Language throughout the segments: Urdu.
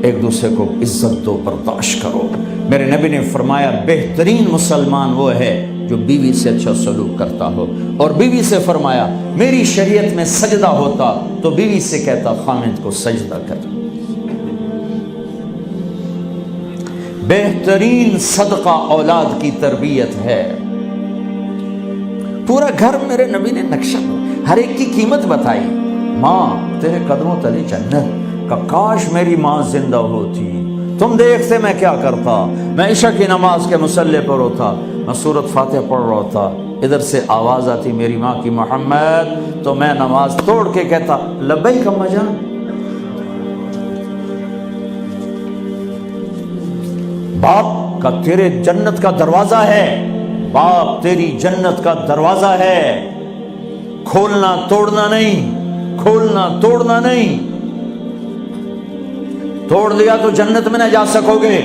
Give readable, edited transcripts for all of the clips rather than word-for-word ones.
ایک دوسرے کو عزت دو، برداشت کرو۔ میرے نبی نے فرمایا بہترین مسلمان وہ ہے جو بیوی سے اچھا سلوک کرتا ہو، اور بیوی سے فرمایا میری شریعت میں سجدہ ہوتا تو بیوی سے کہتا خامند کو سجدہ کر۔ بہترین صدقہ اولاد کی تربیت ہے۔ پورا گھر میرے نبی نے نقشہ، ہر ایک کی قیمت بتائی۔ ماں تیرے قدموں تلے جنت، کہ کاش میری ماں زندہ ہوتی، تم دیکھتے میں کیا کرتا، میں عشاء کی نماز کے مصلی پر ہوتا، میں سورۃ فاتحہ پڑھ رہا ہوتا، ادھر سے آواز آتی میری ماں کی محمد، تو میں نماز توڑ کے کہتا لبیک اماں جان۔ باپ کا تیرے جنت کا دروازہ ہے، باپ تیری جنت کا دروازہ ہے، کھولنا توڑنا نہیں، کھولنا توڑنا نہیں، توڑ دیا تو جنت میں نہ جا سکو گے۔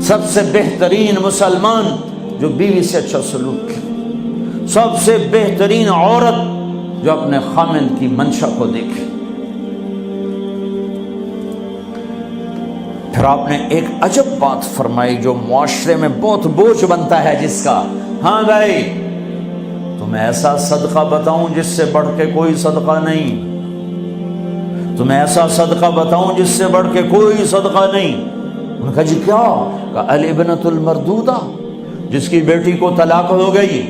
سب سے بہترین مسلمان جو بیوی سے اچھا سلوک کرے، سب سے بہترین عورت جو اپنے خامند کی منشا کو دیکھے۔ پھر آپ نے ایک عجب بات فرمائی جو معاشرے میں بہت بوجھ بنتا ہے جس کا، ہاں بھائی تمہیں ایسا صدقہ بتاؤں جس سے بڑھ کے کوئی صدقہ نہیں، تمہیں ایسا صدقہ بتاؤں جس سے بڑھ کے کوئی صدقہ نہیں۔ انہوں نے کہا جی کیا؟ کہ الابنۃ المردودہ، جس کی بیٹی کو طلاق ہو گئی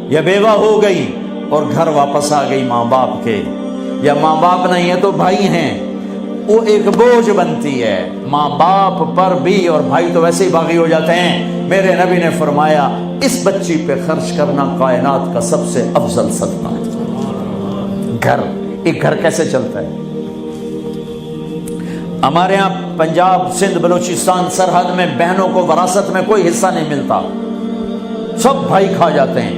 یا بیوہ ہو گئی اور گھر واپس آ گئی ماں باپ کے، یا ماں باپ نہیں ہے تو بھائی ہیں، وہ ایک بوجھ بنتی ہے ماں باپ پر بھی، اور بھائی تو ویسے ہی باغی ہو جاتے ہیں۔ میرے نبی نے فرمایا اس بچی پہ خرچ کرنا کائنات کا سب سے افضل صدقہ ہے۔ گھر، ایک گھر کیسے چلتا ہے؟ ہمارے ہاں پنجاب، سندھ، بلوچستان سرحد میں بہنوں کو وراثت میں کوئی حصہ نہیں ملتا، سب بھائی کھا جاتے ہیں۔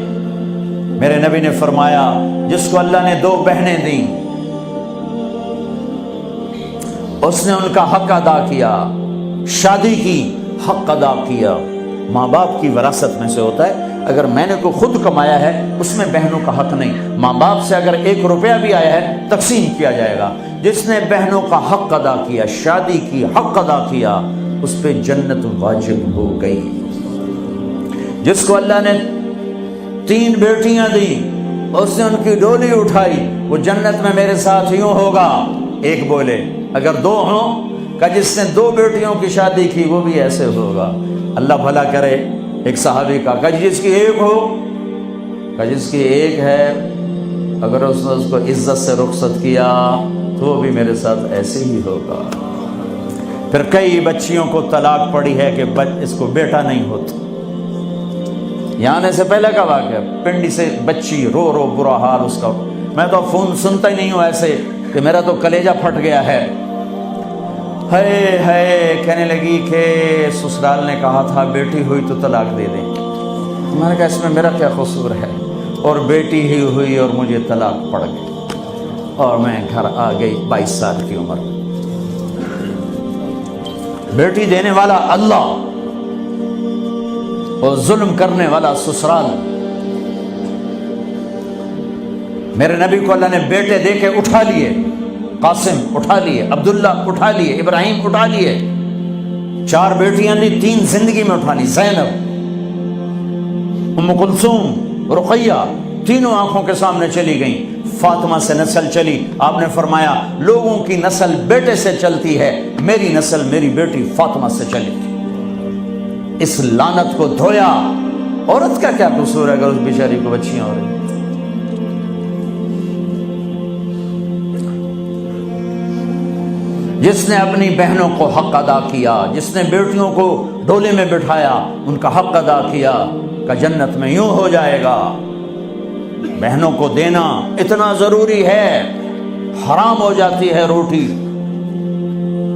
میرے نبی نے فرمایا جس کو اللہ نے 2 بہنیں دیں اس نے ان کا حق ادا کیا، شادی کی حق ادا کیا۔ ماں باپ کی وراثت میں سے ہوتا ہے، اگر میں نے کوئی خود کمایا ہے اس میں بہنوں کا حق نہیں، ماں باپ سے اگر 1 روپیہ بھی آیا ہے تقسیم کیا جائے گا۔ جس نے بہنوں کا حق ادا کیا، شادی کی حق ادا کیا، اس پہ جنت واجب ہو گئی۔ جس کو اللہ نے 3 بیٹیاں دی، اس نے ان کی ڈولی اٹھائی، وہ جنت میں میرے ساتھ یوں ہوگا۔ ایک بولے اگر 2 ہوں، کہ جس نے 2 بیٹیوں کی شادی کی وہ بھی ایسے ہوگا۔ اللہ بھلا کرے۔ ایک صحابی کا کہ جس کی 1 ہو، کہ جس کی 1 ہے، اگر اس نے اس کو عزت سے رخصت کیا تو وہ بھی میرے ساتھ ایسے ہی ہوگا۔ پھر کئی بچیوں کو طلاق پڑی ہے کہ اس کو بیٹا نہیں ہوتا۔ یہاں آنے سے پہلے کا واقعہ، پنڈی سے بچی رو رو برا حال اس کا، میں تو فون سنتا ہی نہیں ہوں ایسے کہ میرا تو کلیجہ پھٹ گیا ہے۔ ہے کہنے لگی کہ سسرال نے کہا تھا بیٹی ہوئی تو طلاق دے دیں۔ میں نے کہا اس میں میرا کیا قصور ہے، اور بیٹی ہی ہوئی اور مجھے طلاق پڑ گئی، اور میں گھر آ گئی 22 سال کی عمر۔ بیٹی دینے والا اللہ اور ظلم کرنے والا سسرال۔ میرے نبی کو اللہ نے بیٹے دے کے اٹھا لیے، قاسم اٹھا لیے، عبداللہ اٹھا لیے، ابراہیم اٹھا لیے، 4 بیٹیاں دی، 3 زندگی میں اٹھا لی، زینب، ام کلثوم، رقیہ، تینوں آنکھوں کے سامنے چلی گئیں۔ فاطمہ سے نسل چلی، آپ نے فرمایا لوگوں کی نسل بیٹے سے چلتی ہے، میری نسل میری بیٹی فاطمہ سے چلی۔ اس لعنت کو دھویا۔ عورت کا کیا قصور ہے اگر اس بیچاری کو بچیاں ہو رہی؟ جس نے اپنی بہنوں کو حق ادا کیا، جس نے بیٹیوں کو ڈولے میں بٹھایا، ان کا حق ادا کیا، کہ جنت میں یوں ہو جائے گا۔ بہنوں کو دینا اتنا ضروری ہے، حرام ہو جاتی ہے روٹی۔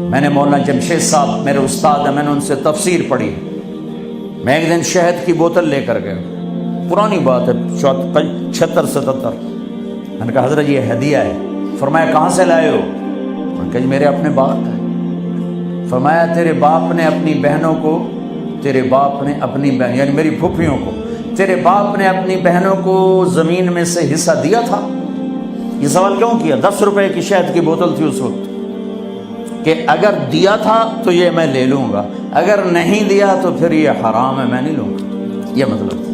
میں نے مولانا جمشید صاحب میرے استاد ہیں، میں نے ان سے تفسیر پڑھی۔ میں ایک دن شہد کی بوتل لے کر گیا، پرانی بات ہے 76-77۔ میں نے کہا حضرت یہ ہدیہ ہے۔ فرمایا کہاں سے لائے ہو؟ میں نے کہا میرے اپنے باپ کا ہے۔ فرمایا تیرے باپ نے اپنی بہنوں کو، تیرے باپ نے اپنی بہن یعنی میری پھوپھیوں کو، تیرے باپ نے اپنی بہنوں کو زمین میں سے حصہ دیا تھا؟ یہ سوال کیوں کیا؟ 10 روپے کی شہد کی بوتل تھی اس وقت، کہ اگر دیا تھا تو یہ میں لے لوں گا، اگر نہیں دیا تو پھر یہ حرام ہے، میں نہیں لوں گا، یہ مطلب